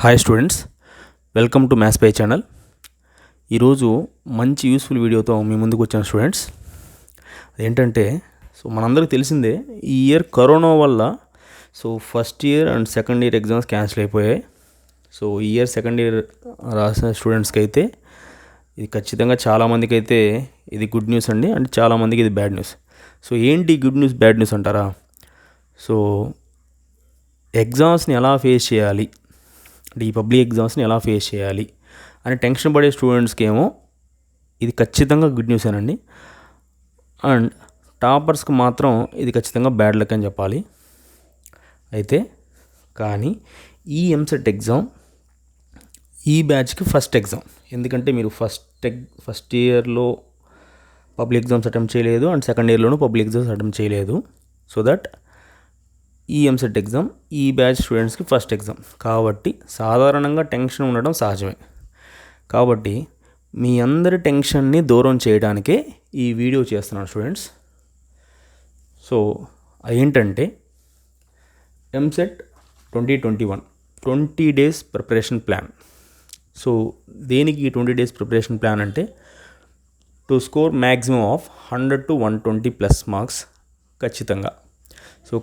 Hi students, welcome to maths pi channel. ఈరోజు మంచి useful వీడియోతో మీ ముందుకు వచ్చాను స్టూడెంట్స్. ఏంటంటే మనందరికీ తెలిసిందే, ఈ ఇయర్ కరోనా వల్ల first year and second year exams cancel అయిపోయాయి. ఈ ఇయర్ సెకండ్ ఇయర్ రాసిన స్టూడెంట్స్కి అయితే ఇది ఖచ్చితంగా చాలామందికి అయితే ఇది గుడ్ న్యూస్ అండి, అంటే చాలామందికి ఇది బ్యాడ్ న్యూస్. ఏంటి గుడ్ న్యూస్ బ్యాడ్ న్యూస్ అంటారా? ఎగ్జామ్స్ని ఎలా ఫేస్ చేయాలి, అంటే ఈ పబ్లిక్ ఎగ్జామ్స్ని ఎలా ఫేస్ చేయాలి అని టెన్షన్ పడే స్టూడెంట్స్కి ఏమో ఇది ఖచ్చితంగా గుడ్ న్యూస్ అండి. అండ్ టాపర్స్కి మాత్రం ఇది ఖచ్చితంగా బ్యాడ్ లక్ అని చెప్పాలి. కానీ ఈ ఎంసెట్ ఎగ్జామ్ ఈ బ్యాచ్కి ఫస్ట్ ఎగ్జామ్. ఎందుకంటే మీరు ఫస్ట్ ఇయర్లో పబ్లిక్ ఎగ్జామ్స్ అటెంప్ట్ చేయలేదు అండ్ సెకండ్ ఇయర్లోనూ పబ్లిక్ ఎగ్జామ్స్ అటెంప్ట్ చేయలేదు. ఈ ఎంసెట్ ఎగ్జామ్ ఈ బ్యాచ్ స్టూడెంట్స్కి ఫస్ట్ ఎగ్జామ్ కాబట్టి సాధారణంగా టెన్షన్ ఉండడం సహజమే. కాబట్టి మీ అందరి టెన్షన్ని దూరం చేయడానికే ఈ వీడియో చేస్తున్నాను స్టూడెంట్స్. ఏంటంటే ఎంసెట్ 2021 20 డేస్ ప్రిపరేషన్ ప్లాన్. దేనికి 20 డేస్ ప్రిపరేషన్ ప్లాన్ అంటే, to score maximum of 100 to 120 plus marks ఖచ్చితంగా.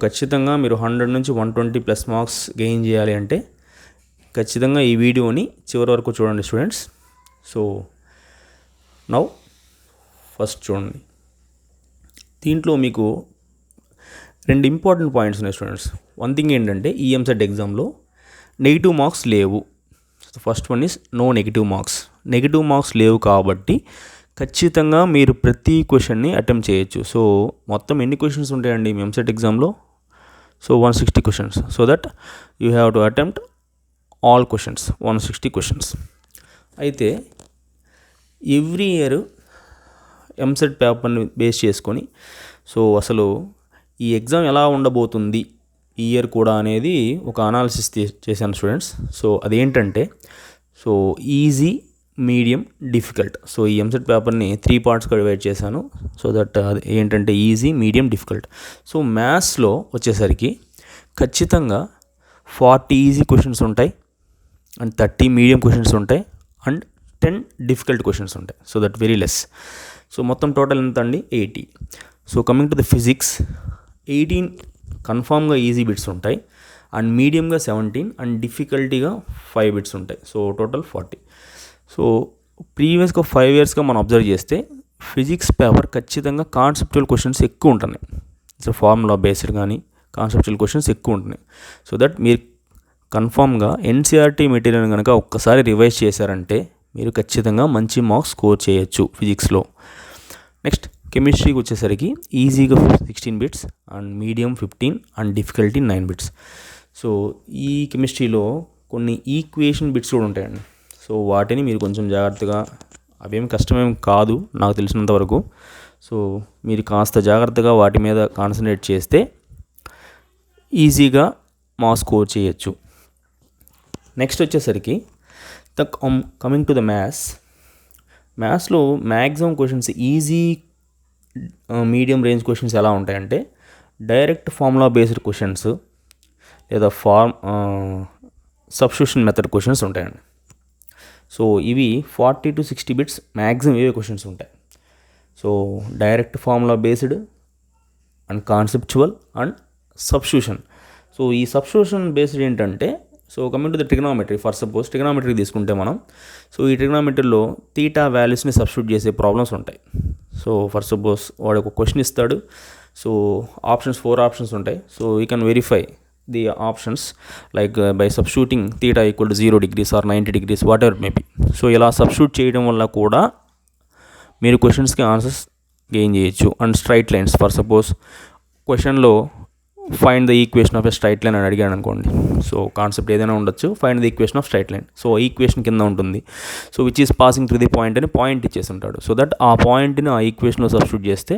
ఖచ్చితంగా మీరు 100 నుంచి 120 ప్లస్ మార్క్స్ గెయిన్ చేయాలి అంటే ఖచ్చితంగా ఈ వీడియోని చివరి వరకు చూడండి స్టూడెంట్స్. నౌ ఫస్ట్ చూడండి, దీంట్లో మీకు 2 ఇంపార్టెంట్ పాయింట్స్ ఉన్నాయి స్టూడెంట్స్. వన్ థింగ్ ఏంటంటే, ఈ ఎంసెట్ ఎగ్జామ్లో నెగిటివ్ మార్క్స్ లేవు. First one is no negative marks. Negative marks లేవు కాబట్టి ఖచ్చితంగా మీరు ప్రతి క్వశ్చన్ని అటెంప్ట్ చేయొచ్చు. మొత్తం ఎన్ని క్వశ్చన్స్ ఉంటాయండి మీ ఎంసెట్ ఎగ్జామ్లో? 160 questions. That you have to attempt all questions, 160 questions. అయితే ఎవ్రీ ఇయర్ ఎంసెట్ పేపర్ని బేస్ చేసుకొని అసలు ఈ ఎగ్జామ్ ఎలా ఉండబోతుంది ఈ ఇయర్ కూడా అనేది ఒక అనాలిసిస్ చేశాను స్టూడెంట్స్. అదేంటంటే ఈజీ, మీడియం, డిఫికల్ట్. ఈ ఎంసెట్ పేపర్ని 3 పార్ట్స్గా డివైడ్ చేశాను. దట్ అది ఏంటంటే ఈజీ, మీడియం, డిఫికల్ట్. మ్యాథ్స్లో వచ్చేసరికి ఖచ్చితంగా 40 ఈజీ క్వశ్చన్స్ ఉంటాయి అండ్ 30 మీడియం క్వశ్చన్స్ ఉంటాయి అండ్ 10 డిఫికల్ట్ క్వశ్చన్స్ ఉంటాయి. That very less. మొత్తం టోటల్ ఎంత అండి? 80. కమింగ్ టు ద ఫిజిక్స్, 18 కన్ఫామ్గా ఈజీ బిట్స్ ఉంటాయి అండ్ మీడియంగా 17 అండ్ డిఫికల్టీగా 5 బిట్స్ ఉంటాయి. టోటల్ 40. ప్రీవియస్గా 5 ఇయర్స్గా మనం అబ్జర్వ్ చేస్తే ఫిజిక్స్ పేపర్ ఖచ్చితంగా కాన్సెప్చువల్ క్వశ్చన్స్ ఎక్కువ ఉంటున్నాయి. ఫార్ములా బేస్డ్ కానీ కాన్సెప్చువల్ క్వశ్చన్స్ ఎక్కువ ఉంటున్నాయి. దట్ మీరు కన్ఫామ్గా ఎన్సీఆర్టీ మెటీరియల్ కనుక ఒక్కసారి రివైజ్ చేశారంటే మీరు ఖచ్చితంగా మంచి మార్క్స్ స్కోర్ చేయొచ్చు ఫిజిక్స్లో. నెక్స్ట్ కెమిస్ట్రీకి వచ్చేసరికి ఈజీగా 16 bits and medium 15 and difficulty 9 bits. ఈ కెమిస్ట్రీలో కొన్ని ఈక్వేషన్ బిట్స్ కూడా ఉంటాయండి. వాటిని మీరు కొంచెం జాగ్రత్తగా, అవేమి కష్టమేమి కాదు నాకు తెలిసినంత వరకు. మీరు కాస్త జాగ్రత్తగా వాటి మీద కాన్సన్ట్రేట్ చేస్తే ఈజీగా మార్క్స్ స్కోర్ చేయొచ్చు. నెక్స్ట్ వచ్చేసరికి కమింగ్ టు ద మ్యాథ్స్లో maximum questions easy, medium range questions ఎలా ఉంటాయంటే, డైరెక్ట్ ఫార్ములా బేస్డ్ క్వశ్చన్స్ లేదా సబ్స్టిట్యూషన్ మెథడ్ క్వశ్చన్స్ ఉంటాయండి. ఇవి 40 to 60 బిట్స్ మ్యాక్సిమం ఇవే క్వశ్చన్స్ ఉంటాయి. Direct formula based and conceptual and substitution. ఈ సబ్స్టిట్యూషన్ బేస్డ్ ఏంటంటే, coming to the trigonometry, for suppose trigonometry తీసుకుంటే మనం ఈ ట్రిగ్నామెట్రీలో తీటా వాల్యూస్ని సబ్స్టిట్యూట్ చేసే ప్రాబ్లమ్స్ ఉంటాయి. ఫర్ సపోజ్ వాడు ఒక క్వశ్చన్ ఇస్తాడు. ఆప్షన్స్ 4 ఆప్షన్స్ ఉంటాయి. You can verify the options like by substituting theta equal to 0 degrees or 90 degrees, whatever it may be. ఇలా సబ్స్టిట్యూట్ చేయడం వల్ల కూడా మీరు క్వశ్చన్స్కి ఆన్సర్స్ గెయిన్ చేయొచ్చు. And straight lines, for suppose క్వశ్చన్లో find the equation of a straight line అని అడిగాడు అనుకోండి. కాన్సెప్ట్ ఏదైనా ఉండొచ్చు, find the equation of straight line. Equation కింద ఉంటుంది which is passing through the point అని పాయింట్ ఇచ్చేసి ఉంటాడు. దట్ ఆ పాయింట్ని ఆ ఈక్వేషన్లో సబ్స్టిట్యూట్ చేస్తే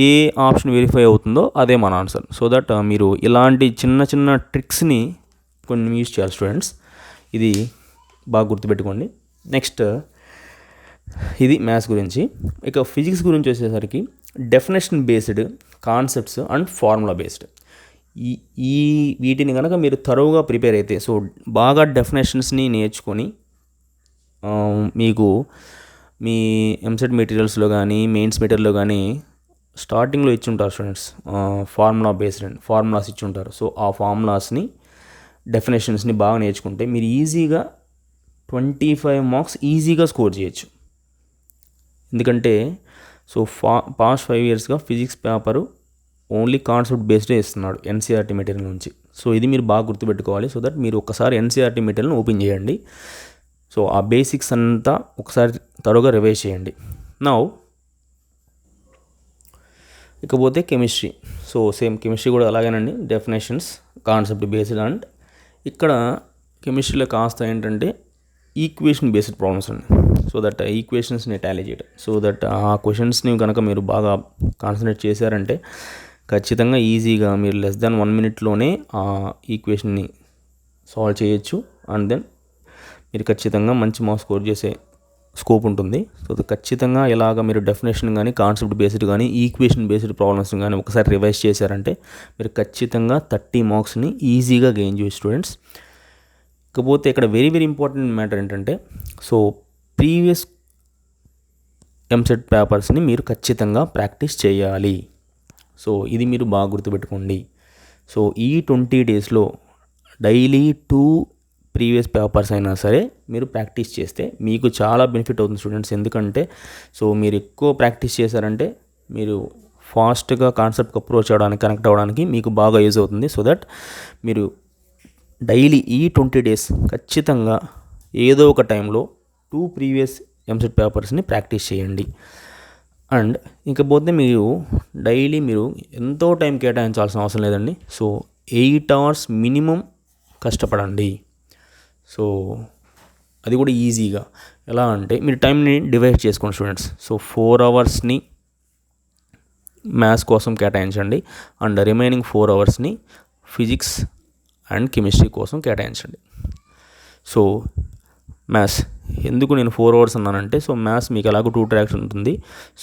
ఏ ఆప్షన్ వెరిఫై అవుతుందో అదే మన ఆన్సర్. దట్ మీరు ఇలాంటి చిన్న చిన్న ట్రిక్స్ని కొన్ని యూజ్ చేయాలి స్టూడెంట్స్. ఇది బాగా గుర్తుపెట్టుకోండి. నెక్స్ట్ ఇది మ్యాథ్స్ గురించి. ఇక ఫిజిక్స్ గురించి వచ్చేసరికి definition based, concepts and formula based. ఈ ఈ వీటిని కనుక మీరు తరోగా ప్రిపేర్ అయితే, సో బాగా డెఫినేషన్స్ని నేర్చుకొని మీకు మీ ఎంసెట్ మెటీరియల్స్లో కానీ మెయిన్స్ మెటీరియల్లో కానీ స్టార్టింగ్లో ఇచ్చుంటారు స్టూడెంట్స్, ఫార్ములాస్ ఇచ్చుంటారు. సో ఆ ఫార్ములాస్ని డెఫినేషన్స్ని బాగా నేర్చుకుంటే మీరు ఈజీగా 25 మార్క్స్ ఈజీగా స్కోర్ చేయొచ్చు. ఎందుకంటే సో పాస్ట్ 5 ఇయర్స్గా ఫిజిక్స్ పేపరు ఓన్లీ కాన్సెప్ట్ బేస్డే ఇస్తున్నాడు ఎన్సీఆర్టీ మెటీరియల్ నుంచి. సో ఇది మీరు బాగా గుర్తుపెట్టుకోవాలి. సో దట్ మీరు ఒకసారి ఎన్సీఆర్టీ మెటీరియల్ని ఓపెన్ చేయండి. సో ఆ బేసిక్స్ అంతా ఒకసారి త్వరగా రివైజ్ చేయండి. నౌ ఇకపోతే కెమిస్ట్రీ. సో సేమ్ కెమిస్ట్రీ కూడా అలాగేనండి, డెఫినేషన్స్, కాన్సెప్ట్ బేస్డ్. అండ్ ఇక్కడ కెమిస్ట్రీలో కాస్త ఏంటంటే ఈక్వేషన్ బేస్డ్ ప్రాబ్లమ్స్ అండి. సో దట్ ఈక్వేషన్స్ని టాలీ చేయడం, సో దట్ ఆ క్వశ్చన్స్ని కనుక మీరు బాగా కాన్సన్ట్రేట్ చేశారంటే ఖచ్చితంగా ఈజీగా మీరు లెస్ దాన్ 1 మినిట్లోనే ఆ ఈక్వేషన్ని సాల్వ్ చేయొచ్చు. అండ్ దెన్ మీరు ఖచ్చితంగా మంచి మార్క్స్ స్కోర్ చేసే స్కోప్ ఉంటుంది. సో ఖచ్చితంగా ఇలాగ మీరు డెఫినేషన్ కానీ కాన్సెప్ట్ బేస్డ్ కానీ ఈక్వేషన్ బేస్డ్ ప్రాబ్లమ్స్ కానీ ఒకసారి రివైజ్ చేశారంటే మీరు ఖచ్చితంగా 30 మార్క్స్ని ఈజీగా గెయిన్ చేయొచ్చు స్టూడెంట్స్. ఇకపోతే ఇక్కడ వెరీ వెరీ ఇంపార్టెంట్ మ్యాటర్ ఏంటంటే, సో ప్రీవియస్ ఎంసెట్ పేపర్స్ని మీరు ఖచ్చితంగా ప్రాక్టీస్ చేయాలి. సో ఇది మీరు బాగా గుర్తుపెట్టుకోండి. సో ఈ 20 డేస్లో డైలీ 2 ప్రీవియస్ పేపర్స్ అయినా సరే మీరు ప్రాక్టీస్ చేస్తే మీకు చాలా బెనిఫిట్ అవుతుంది స్టూడెంట్స్. ఎందుకంటే సో మీరు ఎక్కువ ప్రాక్టీస్ చేశారంటే మీరు ఫాస్ట్గా కాన్సెప్ట్కి అప్రోచ్ అవ్వడానికి, కనెక్ట్ అవ్వడానికి మీకు బాగా యూజ్ అవుతుంది. సో దట్ మీరు డైలీ ఈ 20 డేస్ ఖచ్చితంగా ఏదో ఒక టైంలో 2 ప్రీవియస్ ఎంసెట్ పేపర్స్ని ప్రాక్టీస్ చేయండి. అండ్ ఇంకపోతే మీరు డైలీ మీరు ఎంతో టైం కేటాయించాల్సిన అవసరం లేదండి. సో 8 అవర్స్ మినిమం కష్టపడండి. సో అది కూడా ఈజీగా ఎలా అంటే మీరు టైంని డివైడ్ చేసుకోండి స్టూడెంట్స్. సో 4 అవర్స్ని మ్యాథ్స్ కోసం కేటాయించండి అండ్ రిమైనింగ్ 4 అవర్స్ని ఫిజిక్స్ అండ్ కెమిస్ట్రీ కోసం కేటాయించండి. సో మ్యాథ్స్ ఎందుకు నేను 4 అవర్స్ అన్నానంటే, సో మ్యాథ్స్ మీకు ఎలాగో 2 ట్రాక్స్ ఉంటుంది.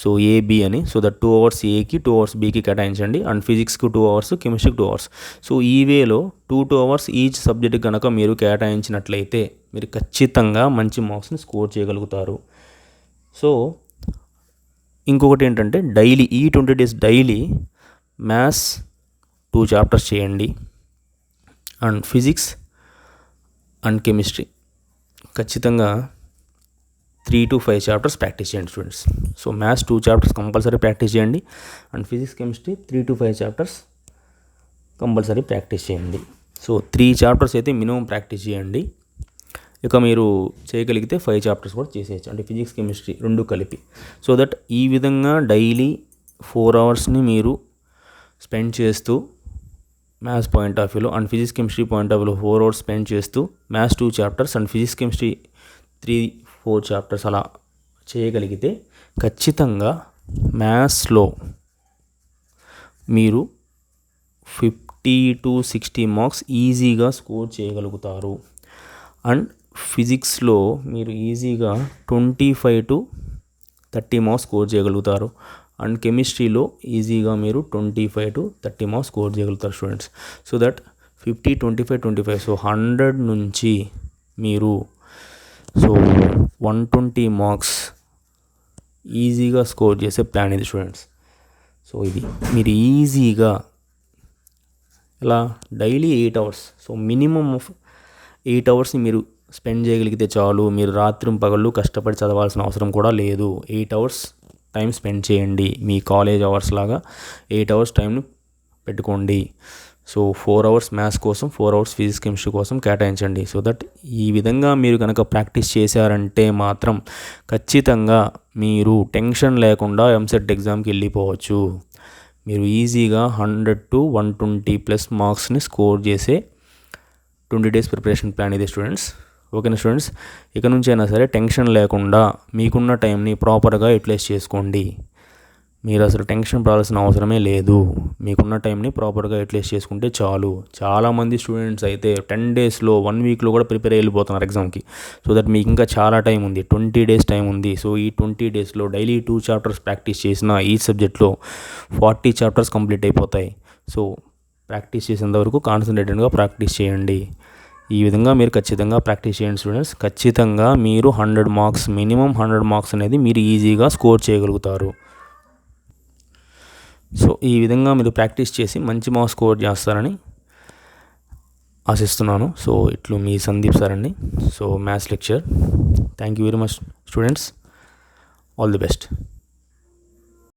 సో ఏబి అని, సో దట్ 2 అవర్స్ ఏకి 2 అవర్స్ బీకి కేటాయించండి. అండ్ ఫిజిక్స్కి 2 అవర్స్, కెమిస్ట్రీకి 2 అవర్స్. సో ఈ వేలో 2 అవర్స్ ఈచ్ సబ్జెక్ట్ కనుక మీరు కేటాయించినట్లయితే మీరు ఖచ్చితంగా మంచి మార్క్స్ని స్కోర్ చేయగలుగుతారు. సో ఇంకొకటి ఏంటంటే డైలీ ఈ 20 డేస్ డైలీ మ్యాథ్స్ 2 చాప్టర్స్ చేయండి అండ్ ఫిజిక్స్ అండ్ కెమిస్ట్రీ ఖచ్చితంగా 3 to 5 చాప్టర్స్ ప్రాక్టీస్ చేయండి students. So maths 2 chapters compulsory practice చేయండి and physics chemistry 3 to 5 chapters compulsory practice చేయండి. సో 3 చాప్టర్స్ అయితే మినిమం ప్రాక్టీస్ చేయండి. ఇక మీరు చేయగలిగితే 5 చాప్టర్స్ కూడా చేసేయచ్చు, అంటే ఫిజిక్స్ కెమిస్ట్రీ 2 కలిపి. సో దట్ ఈ విధంగా డైలీ 4 అవర్స్ని మీరు స్పెండ్ చేస్తూ మ్యాథ్స్ పాయింట్ ఆఫ్ వ్యూలో and physics chemistry point of వ్యూలో 4 అవర్స్ స్పెండ్ చేస్తూ maths 2 chapters and physics chemistry 3-4 chapters అలా చేయగలిగితే ఖచ్చితంగా మ్యాథ్స్లో మీరు 50 to 60 మార్క్స్ ఈజీగా స్కోర్ చేయగలుగుతారు. అండ్ ఫిజిక్స్లో మీరు ఈజీగా 25 to 30 మార్క్స్ స్కోర్ చేయగలుగుతారు. అండ్ కెమిస్ట్రీలో ఈజీగా మీరు 25 to 30 మార్క్స్ స్కోర్ చేయగలుగుతారు స్టూడెంట్స్. సో దట్ 50, 25, 25 సో 100 నుంచి మీరు సో 120 మార్క్స్ ఈజీగా స్కోర్ చేసే ప్లాన్ ఇది స్టూడెంట్స్. సో ఇది మీరు ఈజీగా ఇలా daily 8 hours, so minimum of 8 అవర్స్ని మీరు స్పెండ్ చేయగలిగితే చాలు. మీరు రాత్రి పగళ్ళు కష్టపడి చదవాల్సిన అవసరం కూడా లేదు. 8 అవర్స్ టైం స్పెండ్ చేయండి. మీ కాలేజ్ అవర్స్ లాగా 8 అవర్స్ టైంని పెట్టుకోండి. సో 4 అవర్స్ మ్యాథ్స్ కోసం, 4 అవర్స్ ఫిజిక్స్ కెమిస్ట్రీ కోసం కేటాయించండి. సో దట్ ఈ విధంగా మీరు కనుక ప్రాక్టీస్ చేశారంటే మాత్రం ఖచ్చితంగా మీరు టెన్షన్ లేకుండా ఎంసెట్ ఎగ్జామ్కి వెళ్ళిపోవచ్చు. మీరు ఈజీగా 100 to 120+ మార్క్స్ని స్కోర్ చేసే 20 డేస్ ప్రిపరేషన్ ప్లాన్ ఇది స్టూడెంట్స్. ఓకేనా స్టూడెంట్స్, ఇక నుంచి అయినా సరే టెన్షన్ లేకుండా మీకున్న టైంని ప్రాపర్గా యూటిలైజ్ చేసుకోండి. మీరు అసలు టెన్షన్ పడాల్సిన అవసరమే లేదు. మీకున్న టైంని ప్రాపర్గా యూటిలైజ్ చేసుకుంటే చాలు. చాలామంది స్టూడెంట్స్ అయితే 10 డేస్లో 1 వీక్లో కూడా ప్రిపేర్ వెళ్ళిపోతున్నారు ఎగ్జామ్కి. సో దట్ మీకు ఇంకా చాలా టైం ఉంది, 20 డేస్ టైం ఉంది. సో ఈ 20 డేస్లో డైలీ 2 చాప్టర్స్ ప్రాక్టీస్ చేసిన ఈ సబ్జెక్ట్లో 40 చాప్టర్స్ కంప్లీట్ అయిపోతాయి. సో ప్రాక్టీస్ చేసేంత వరకు కాన్సన్ట్రేటెడ్గా ప్రాక్టీస్ చేయండి. ఈ విధంగా మీరు ఖచ్చితంగా ప్రాక్టీస్ చేయండి స్టూడెంట్స్. ఖచ్చితంగా మీరు 100 మార్క్స్, మినిమం 100 మార్క్స్ అనేది మీరు ఈజీగా స్కోర్ చేయగలుగుతారు. సో ఈ విధంగా మీరు ప్రాక్టీస్ చేసి మంచి మార్క్స్ స్కోర్ చేస్తారని ఆశిస్తున్నాను. సో ఇట్లు మీ సందీప్ సార్ అండి. So maths lecture. Thank you very much students. All the best.